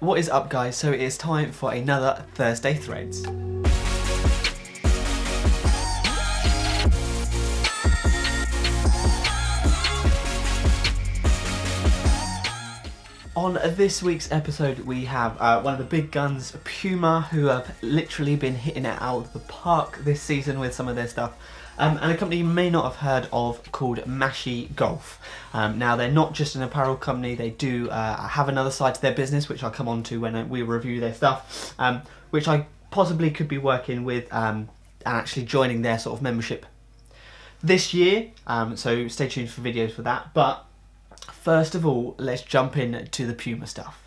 What is up, guys? So it is time for another Thursday Threads. On this week's episode we have one of the big guns, Puma, who have literally been hitting it out of the park this season with some of their stuff. And a company you may not have heard of called Mashie Golf. Now they're not just an apparel company, they do have another side to their business, which I'll come on to when we review their stuff, which I possibly could be working with and actually joining their sort of membership this year, so stay tuned for videos for that. But first of all, let's jump into the Puma stuff.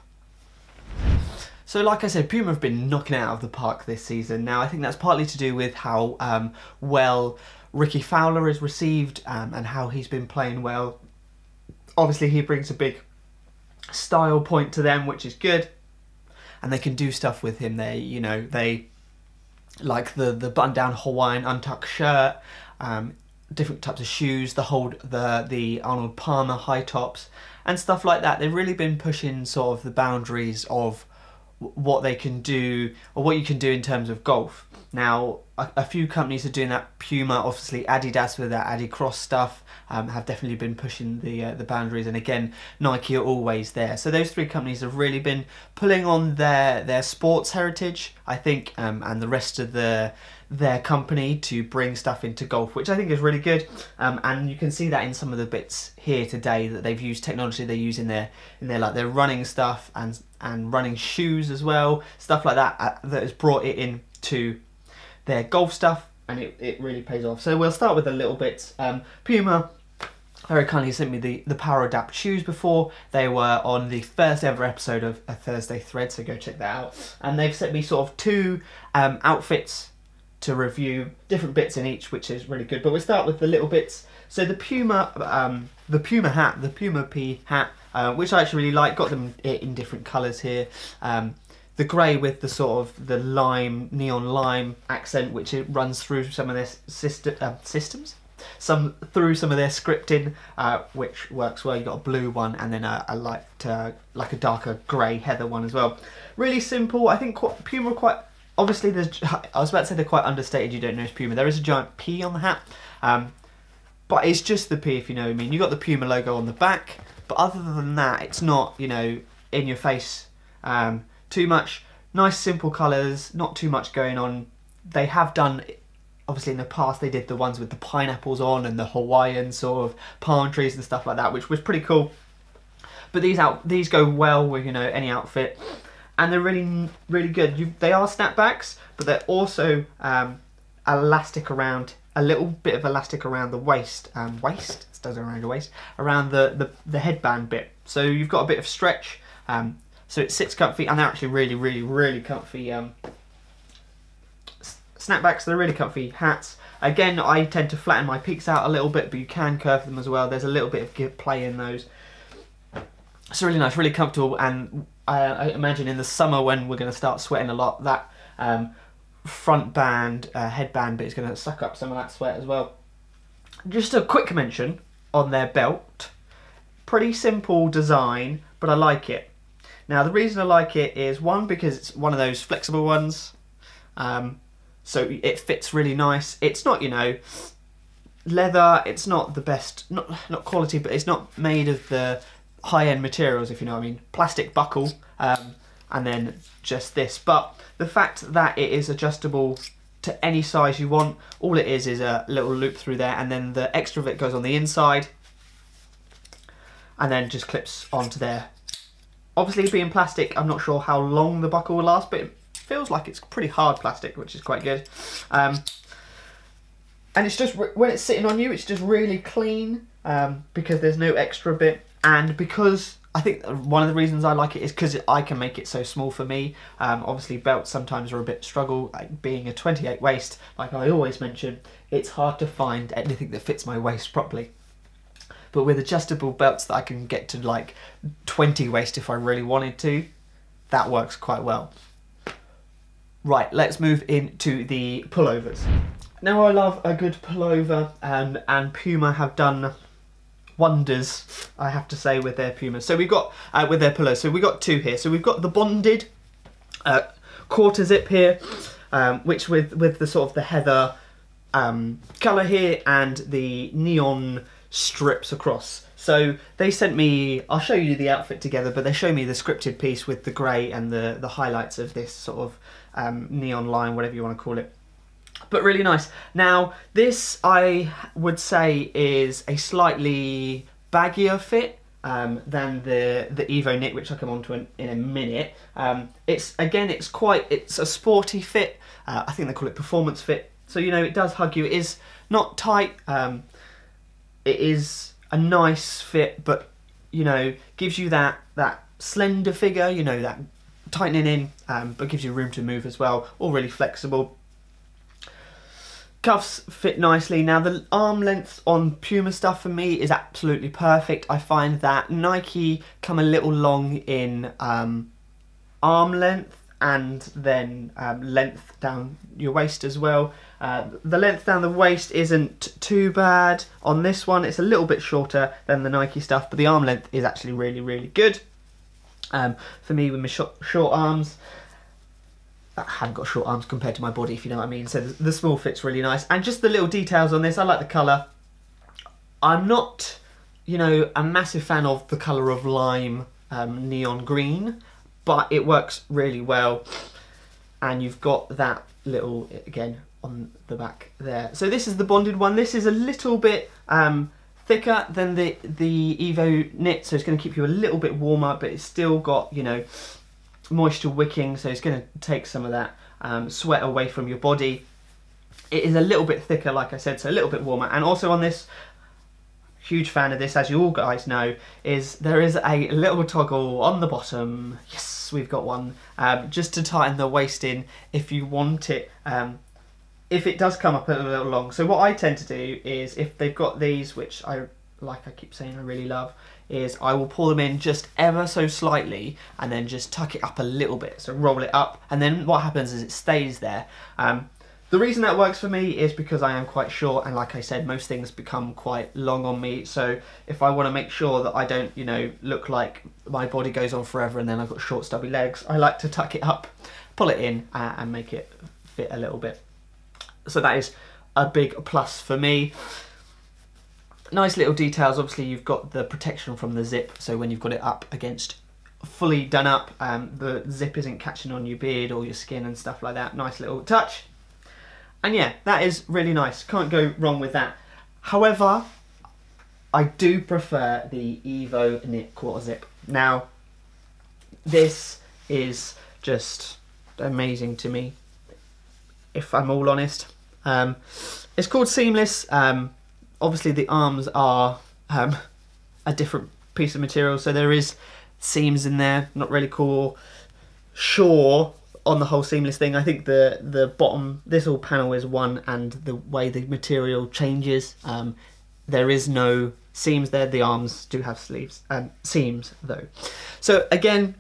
So like I said, Puma have been knocking it out of the park this season. Now I think that's partly to do with how well Ricky Fowler is received and how he's been playing well. Obviously he brings a big style point to them, which is good, and they can do stuff with him. They like the button down Hawaiian untucked shirt, different types of shoes, the Arnold Palmer high tops and stuff like that. They've really been pushing sort of the boundaries of what they can do, or what you can do in terms of golf. Now a few companies are doing that. Puma, obviously Adidas with their Adicross stuff, have definitely been pushing the boundaries, and again Nike are always there. So those three companies have really been pulling on their sports heritage, I think, and the rest of their company to bring stuff into golf, which I think is really good. And you can see that in some of the bits here today, that they've used technology they use in their their running stuff and running shoes as well, stuff like that, that has brought it into their golf stuff, and it really pays off. So we'll start with the little bits. Puma very kindly sent me the Power Adapt shoes before. They were on the first ever episode of a Thursday Thread, so go check that out. And they've sent me sort of two outfits to review, different bits in each, which is really good. But we'll start with the little bits. So the Puma hat, the Puma P hat, which I actually really like. Got them in different colours here. The grey with the sort of the neon lime accent, which it runs through some of their systems. Through some of their scripting, which works well. You got a blue one and then a light, like a darker grey heather one as well. Really simple. I think Puma are quite. Obviously, I was about to say they're quite understated. You don't know it's Puma. There is a giant P on the hat, but it's just the P, if you know what I mean. You got the Puma logo on the back, but other than that, it's not, in your face too much. Nice simple colours, not too much going on. They have done, obviously in the past, they did the ones with the pineapples on and the Hawaiian sort of palm trees and stuff like that, which was pretty cool. But these go well with any outfit. And they're really, really good. They are snapbacks, but they're also elastic around, a little bit of elastic around the waist. It doesn't around your waist, around the headband bit. So you've got a bit of stretch. So it sits comfy, and they're actually really, really, really comfy snapbacks. They're really comfy hats. Again, I tend to flatten my peaks out a little bit, but you can curve them as well. There's a little bit of play in those. It's really nice, really comfortable, and I imagine in the summer when we're going to start sweating a lot, that front band, headband bit is going to suck up some of that sweat as well. Just a quick mention on their belt. Pretty simple design, but I like it. Now the reason I like it is, one, because it's one of those flexible ones, so it fits really nice. It's not, leather, it's not the best, not quality, but it's not made of the high-end materials, if you know what I mean. Plastic buckle, and then just this. But the fact that it is adjustable to any size you want, all it is a little loop through there, and then the extra of it goes on the inside, and then just clips onto there. Obviously, being plastic, I'm not sure how long the buckle will last, but it feels like it's pretty hard plastic, which is quite good. And it's just, when it's sitting on you, it's just really clean, because there's no extra bit. And because I think one of the reasons I like it is because I can make it so small for me. Obviously belts sometimes are a bit struggle, like being a 28 waist, like I always mention, it's hard to find anything that fits my waist properly. But with adjustable belts that I can get to like 20 waist if I really wanted to, that works quite well. Right, let's move into the pullovers. Now I love a good pullover, and Puma have done wonders, I have to say, with their Pumas. So we've got, with their pillows, so we've got two here. So we've got the bonded quarter zip here, which with the sort of the heather colour here and the neon strips across. So they sent me, I'll show you the outfit together, but they show me the scripted piece with the grey and the highlights of this sort of neon line, whatever you want to call it. But really nice. Now this, I would say, is a slightly baggier fit than the EvoKnit, which I'll come on to in a minute. It's a sporty fit. I think they call it performance fit. So, you know, it does hug you. It is not tight. It is a nice fit, but, you know, gives you that slender figure, you know, that tightening in, but gives you room to move as well. All really flexible. Cuffs fit nicely. Now the arm length on Puma stuff for me is absolutely perfect. I find that Nike come a little long in arm length and then length down your waist as well. The length down the waist isn't too bad on this one. It's a little bit shorter than the Nike stuff, but the arm length is actually really, really good. For me, with my short arms, I haven't got short arms compared to my body, if you know what I mean. So the small fit's really nice. And just the little details on this, I like the colour. I'm not, you know, a massive fan of the colour of lime neon green, but it works really well. And you've got that little, again, on the back there. So this is the bonded one. This is a little bit thicker than the EvoKnit, so it's going to keep you a little bit warmer, but it's still got, you know, moisture wicking, so it's going to take some of that sweat away from your body. It is a little bit thicker, like I said, so a little bit warmer. And also on this, huge fan of this, as you all guys know, is there is a little toggle on the bottom. Yes, we've got one, just to tighten the waist in if you want it, if it does come up a little long. So what I tend to do is, if they've got these, which I keep saying I really love, is I will pull them in just ever so slightly and then just tuck it up a little bit, so roll it up, and then what happens is it stays there. The reason that works for me is because I am quite short, and like I said, most things become quite long on me, so if I want to make sure that I don't, you know, look like my body goes on forever and then I've got short stubby legs, I like to tuck it up, pull it in, and make it fit a little bit. So that is a big plus for me. Nice little details. Obviously you've got the protection from the zip, so when you've got it up against, fully done up, the zip isn't catching on your beard or your skin and stuff like that. Nice little touch. And yeah, that is really nice. Can't go wrong with that. However, I do prefer the EvoKnit quarter zip. Now, this is just amazing to me, if I'm all honest. It's called seamless. Obviously the arms are a different piece of material, so there is seams in there. Not really sure on the whole seamless thing. I think the bottom, this whole panel is one, and the way the material changes, there is no seams there. The arms do have seams though. So again,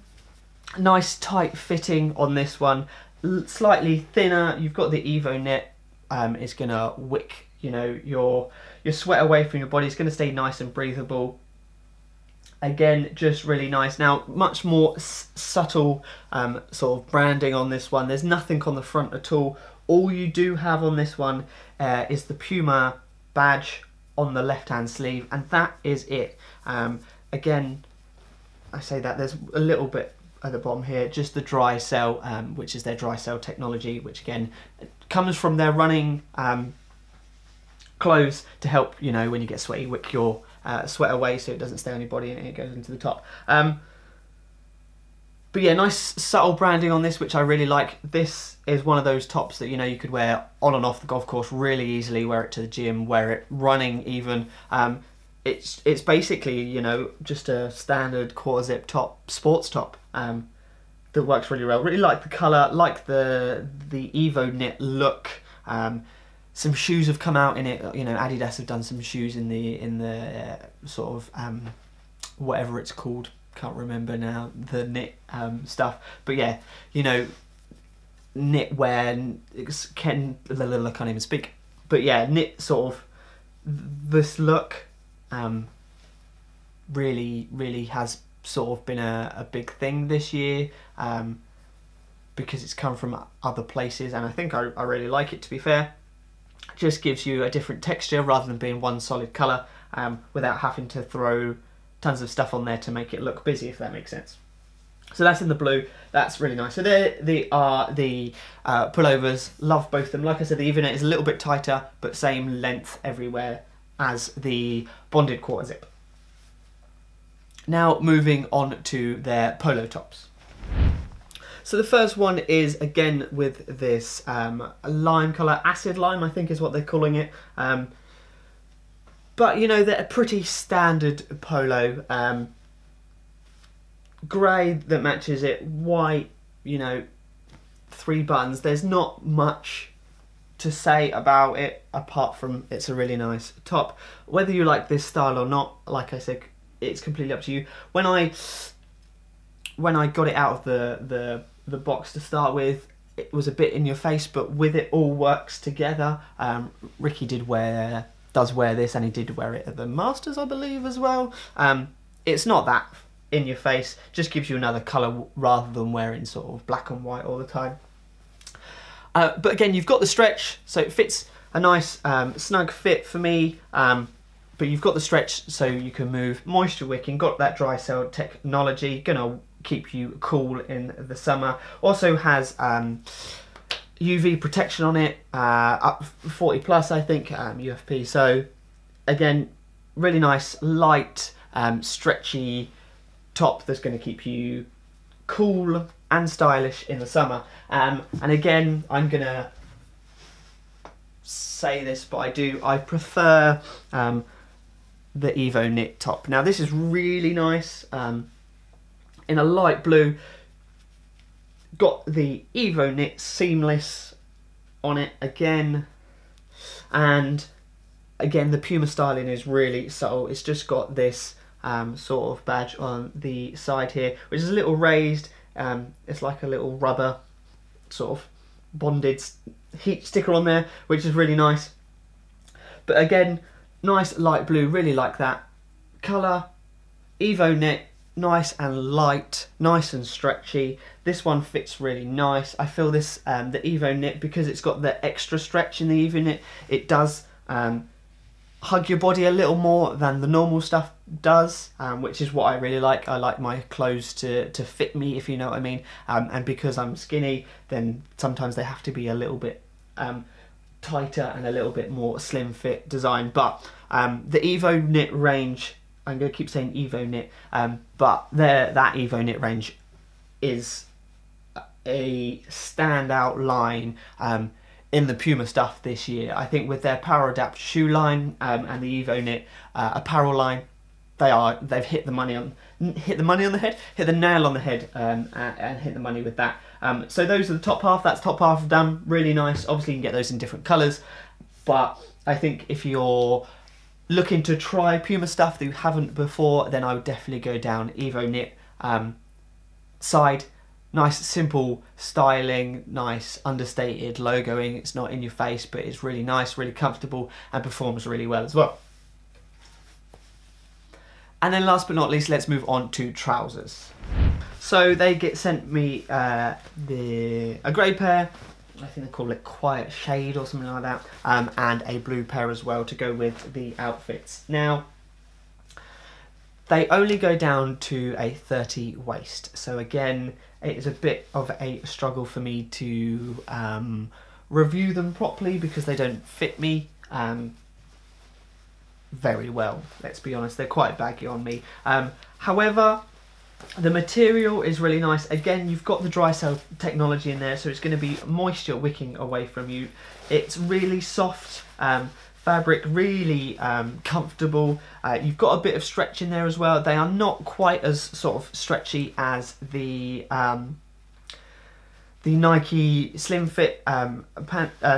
nice tight fitting on this one. Slightly thinner. You've got the EvoKnit. It's gonna wick, you know, your sweat away from your body. It's going to stay nice and breathable. Again, just really nice. Now, much more subtle sort of branding on this one. There's nothing on the front at all. All you do have on this one is the Puma badge on the left-hand sleeve, and that is it. Again, I say that there's a little bit at the bottom here, just the dry cell, which is their dry cell technology, which again comes from their running clothes to help, you know, when you get sweaty, wick your sweat away so it doesn't stay on your body and it goes into the top. But yeah, nice subtle branding on this, which I really like. This is one of those tops that, you know, you could wear on and off the golf course really easily, wear it to the gym, wear it running even. It's basically, you know, just a standard quarter zip top, sports top, that works really well. Really like the colour, like the EvoKnit look. Some shoes have come out in it. You know, Adidas have done some shoes in the sort of whatever it's called. Can't remember now, the knit stuff. But yeah, you know, knitwear. I can't even speak. But yeah, knit sort of this look. really has sort of been a big thing this year, because it's come from other places, and I think I really like it, to be fair. Just gives you a different texture rather than being one solid colour, without having to throw tons of stuff on there to make it look busy, if that makes sense. So that's in the blue. That's really nice. So there they are, the pullovers. Love both of them. Like I said, the EvoKnit is a little bit tighter, but same length everywhere as the bonded quarter zip. Now moving on to their polo tops. So the first one is again with this lime colour, acid lime I think is what they're calling it. But you know, they're a pretty standard polo. Grey that matches it, white, you know, 3 buttons. There's not much to say about it apart from it's a really nice top. Whether you like this style or not, like I said, it's completely up to you. When I got it out of the box to start with, it was a bit in your face, but with it all works together. Ricky does wear this, and he did wear it at the Masters, I believe, as well. It's not that in your face, just gives you another colour rather than wearing sort of black and white all the time. But again, you've got the stretch, so it fits a nice snug fit for me, but you've got the stretch so you can move, moisture wicking, got that dry cell technology, gonna keep you cool in the summer. Also has UV protection on it, up 40 plus I think, UFP. So again, really nice, light, stretchy top that's going to keep you cool and stylish in the summer. And again, I'm going to say this, but I prefer the EvoKnit top. Now this is really nice, in a light blue. Got the EvoKnit seamless on it again, and again the Puma styling is really subtle. It's just got this sort of badge on the side here, which is a little raised. It's like a little rubber sort of bonded heat sticker on there, which is really nice. But again, nice light blue, really like that colour. EvoKnit, nice and light, nice and stretchy. This one fits really nice. I feel this, the EvoKnit, because it's got the extra stretch in the EvoKnit, it does hug your body a little more than the normal stuff does, which is what I really like. I like my clothes to fit me, if you know what I mean. And because I'm skinny, then sometimes they have to be a little bit tighter and a little bit more slim fit design. But the EvoKnit range, I'm going to keep saying EvoKnit, but that EvoKnit range is a standout line in the Puma stuff this year. I think with their Power Adapt shoe line and the EvoKnit apparel line, they've hit the nail on the head, and hit the money with that. So those are the top half. That's top half done. Really nice. Obviously, you can get those in different colours, but I think if you're looking to try Puma stuff that you haven't before, then I would definitely go down EvoKnit side. Nice simple styling, nice understated logoing. It's not in your face, but it's really nice, really comfortable, and performs really well as well. And then last but not least, let's move on to trousers. So they get sent me a grey pair, I think they call it Quiet Shade or something like that, and a blue pair as well to go with the outfits. Now, they only go down to a 30 waist, so again, it is a bit of a struggle for me to review them properly because they don't fit me very well, let's be honest. They're quite baggy on me. However, the material is really nice. Again, you've got the dry cell technology in there, so it's going to be moisture wicking away from you. It's really soft fabric, really comfortable. You've got a bit of stretch in there as well. They are not quite as sort of stretchy as the Nike Slim Fit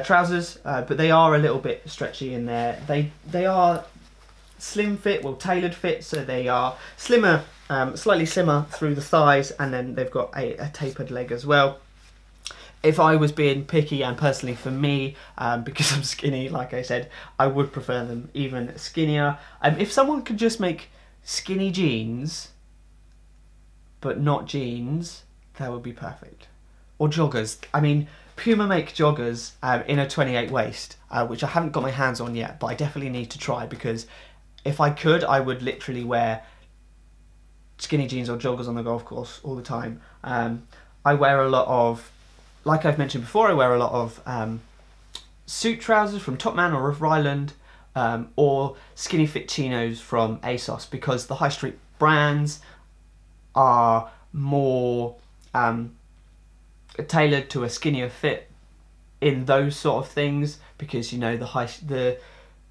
trousers, but they are a little bit stretchy in there. They are slim fit, well tailored fit, so they are slimmer, slightly slimmer through the thighs, and then they've got a tapered leg as well. If I was being picky, and personally for me, because I'm skinny, like I said, I would prefer them even skinnier. If someone could just make skinny jeans, but not jeans, that would be perfect. Or joggers. I mean, Puma make joggers in a 28 waist, which I haven't got my hands on yet, but I definitely need to try, because if I could, I would literally wear skinny jeans or joggers on the golf course all the time. I wear a lot of, like I've mentioned before, I wear a lot of suit trousers from Topman or River Island, or skinny fit chinos from ASOS, because the high street brands are more tailored to a skinnier fit in those sort of things, because, you know, the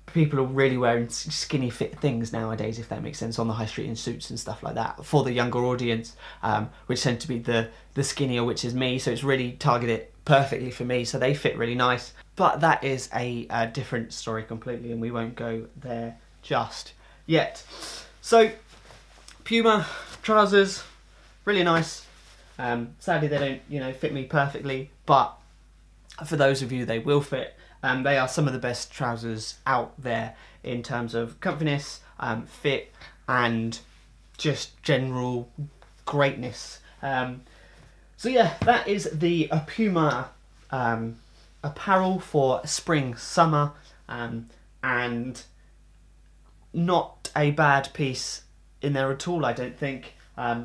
people are really wearing skinny fit things nowadays, if that makes sense, on the high street in suits and stuff like that, for the younger audience, which tend to be the skinnier, which is me, so it's really targeted perfectly for me, so they fit really nice. But that is a different story completely, and we won't go there just yet. So Puma trousers, really nice. Sadly they don't, you know, fit me perfectly, but for those of you they will fit. They are some of the best trousers out there in terms of comfiness, fit, and just general greatness. So yeah, that is the Puma apparel for spring, summer, and not a bad piece in there at all, I don't think.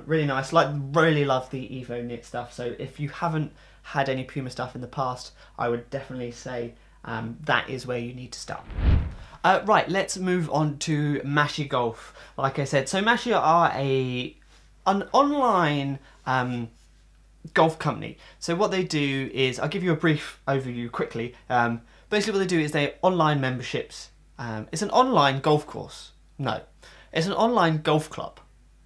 Really nice. Really love the EvoKnit stuff. So if you haven't had any Puma stuff in the past, I would definitely say that is where you need to start. Right, let's move on to Mashie Golf. Like I said, so Mashie are an online golf company. So what they do is, I'll give you a brief overview quickly. Basically what they do is they online memberships. It's an online golf course. No, it's an online golf club,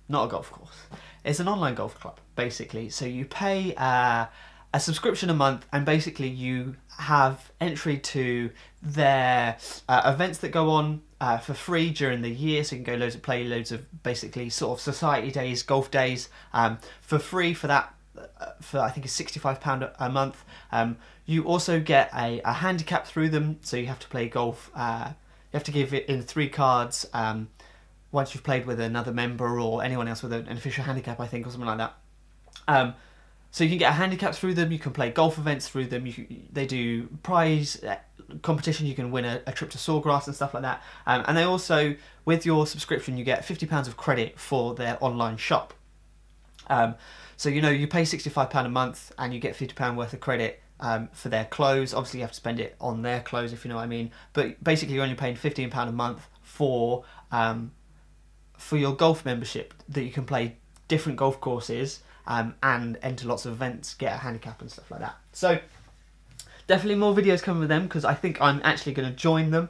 not a golf course. It's an online golf club, basically. So you pay a subscription a month, and basically you have entry to their events that go on for free during the year, so you can go play loads of basically sort of society days, golf days, for free for that, for I think it's £65 a month. You also get a handicap through them, so you have to play golf, you have to give it in 3 cards once you've played with another member or anyone else with an official handicap, I think, or something like that. So you can get a handicap through them, you can play golf events through them, they do prize competition, you can win a trip to Sawgrass and stuff like that. And they also, with your subscription, you get £50 of credit for their online shop. So, you know, you pay £65 a month and you get £50 worth of credit for their clothes. Obviously you have to spend it on their clothes, if you know what I mean. But basically you're only paying £15 a month for your golf membership, that you can play different golf courses and enter lots of events, get a handicap and stuff like that. So definitely more videos coming with them, because I think I'm actually going to join them,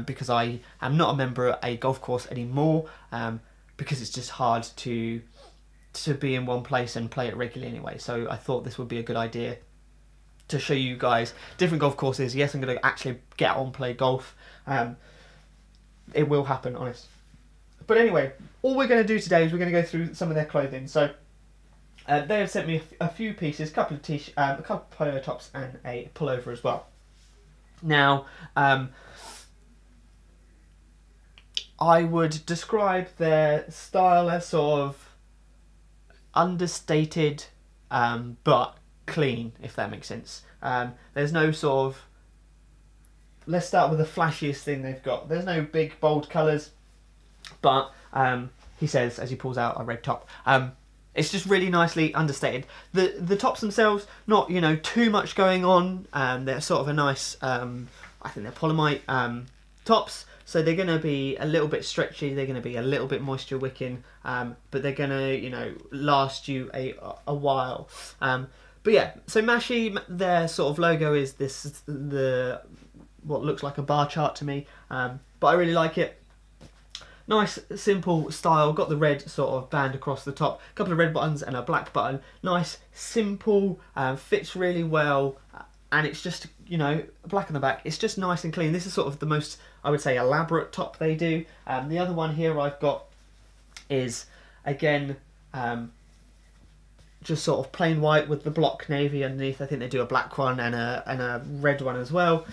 because I am not a member at a golf course anymore, because it's just hard to be in one place and play it regularly anyway. So I thought this would be a good idea to show you guys different golf courses. Yes, I'm going to actually get on play golf. It will happen, honest. But anyway, all we're going to do today is we're going to go through some of their clothing. So they have sent me a few pieces, a couple of polo tops and a pullover as well. Now, I would describe their style as sort of understated, but clean, if that makes sense. There's no sort of, let's start with the flashiest thing they've got. There's no big bold colours, but he says, as he pulls out a red top, it's just really nicely understated. The tops themselves, not, you know, too much going on. They're sort of a nice, I think they're polyamide tops, so they're going to be a little bit stretchy, they're going to be a little bit moisture wicking, but they're going to, you know, last you a while. But yeah, so Mashie, their sort of logo is what looks like a bar chart to me, but I really like it. Nice, simple style, got the red sort of band across the top, a couple of red buttons and a black button. Nice, simple, fits really well, and it's just, you know, black on the back. It's just nice and clean. This is sort of the most, I would say, elaborate top they do. The other one here I've got is, again, just sort of plain white with the block navy underneath. I think they do a black one and a red one as well.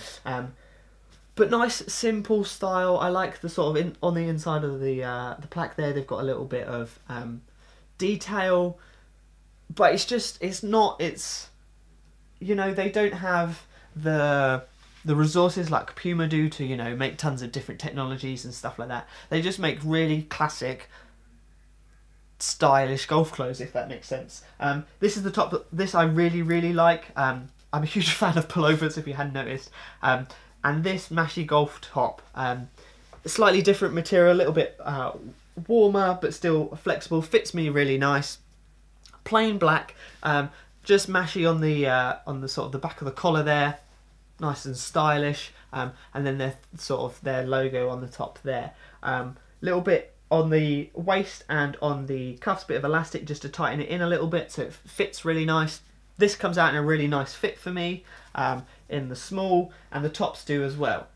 But nice, simple style. I like the sort of on the inside of the plaque there. They've got a little bit of detail, but it's you know, they don't have the resources like Puma do to, you know, make tons of different technologies and stuff like that. They just make really classic, stylish golf clothes, if that makes sense. This is the top. This I really like. I'm a huge fan of pullovers, if you hadn't noticed. And this Mashie Golf top, slightly different material, a little bit warmer, but still flexible. Fits me really nice. Plain black, just Mashie on the sort of the back of the collar there, nice and stylish. And then their logo on the top there. Little bit on the waist and on the cuffs, bit of elastic just to tighten it in a little bit, so it fits really nice. This comes out in a really nice fit for me, in the small, and the tops do as well.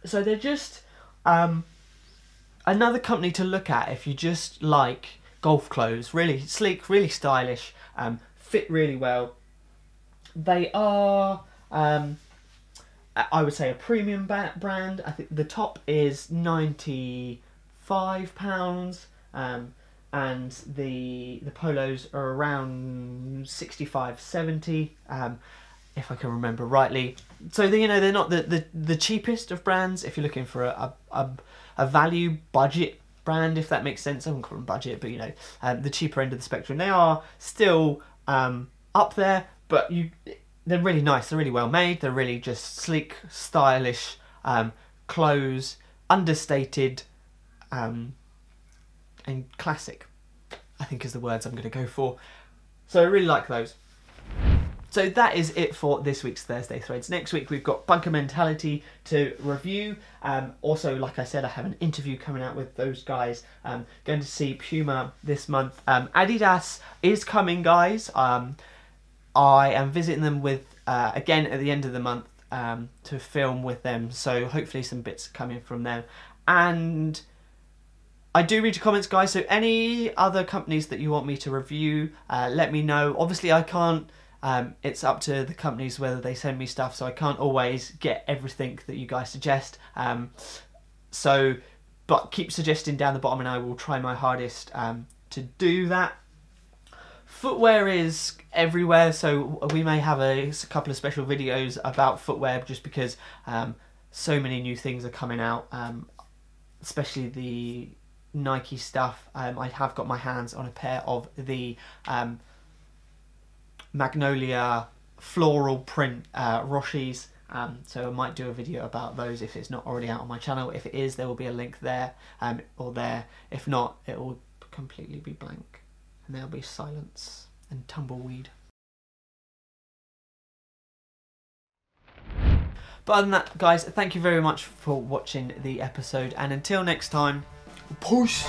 So they're just another company to look at if you just like golf clothes. Really sleek, really stylish, fit really well. They are, I would say, a premium brand. I think the top is £95, and the polos are around 65, 70, if I can remember rightly. So you know, they're not the cheapest of brands if you're looking for a value budget brand, if that makes sense. I wouldn't call them budget, but you know, the cheaper end of the spectrum. They are still up there, but they're really nice. They're really well made. They're really just sleek, stylish clothes, understated, and classic, I think is the words I'm going to go for. So I really like those. So that is it for this week's Thursday Threads. Next week we've got Bunker Mentality to review. Also, like I said, I have an interview coming out with those guys. Going to see Puma this month. Adidas is coming, guys. I am visiting them with again at the end of the month to film with them. So hopefully some bits coming from them. And I do read your comments, guys, so any other companies that you want me to review, let me know. Obviously, I can't, it's up to the companies whether they send me stuff, so I can't always get everything that you guys suggest. But keep suggesting down the bottom and I will try my hardest to do that. Footwear is everywhere, so we may have a couple of special videos about footwear just because so many new things are coming out, especially the Nike stuff. I have got my hands on a pair of the Magnolia floral print Roshies, so I might do a video about those if it's not already out on my channel. If it is, there will be a link there or there. If not, it will completely be blank and there'll be silence and tumbleweed. But other than that, guys, thank you very much for watching the episode, and until next time, push!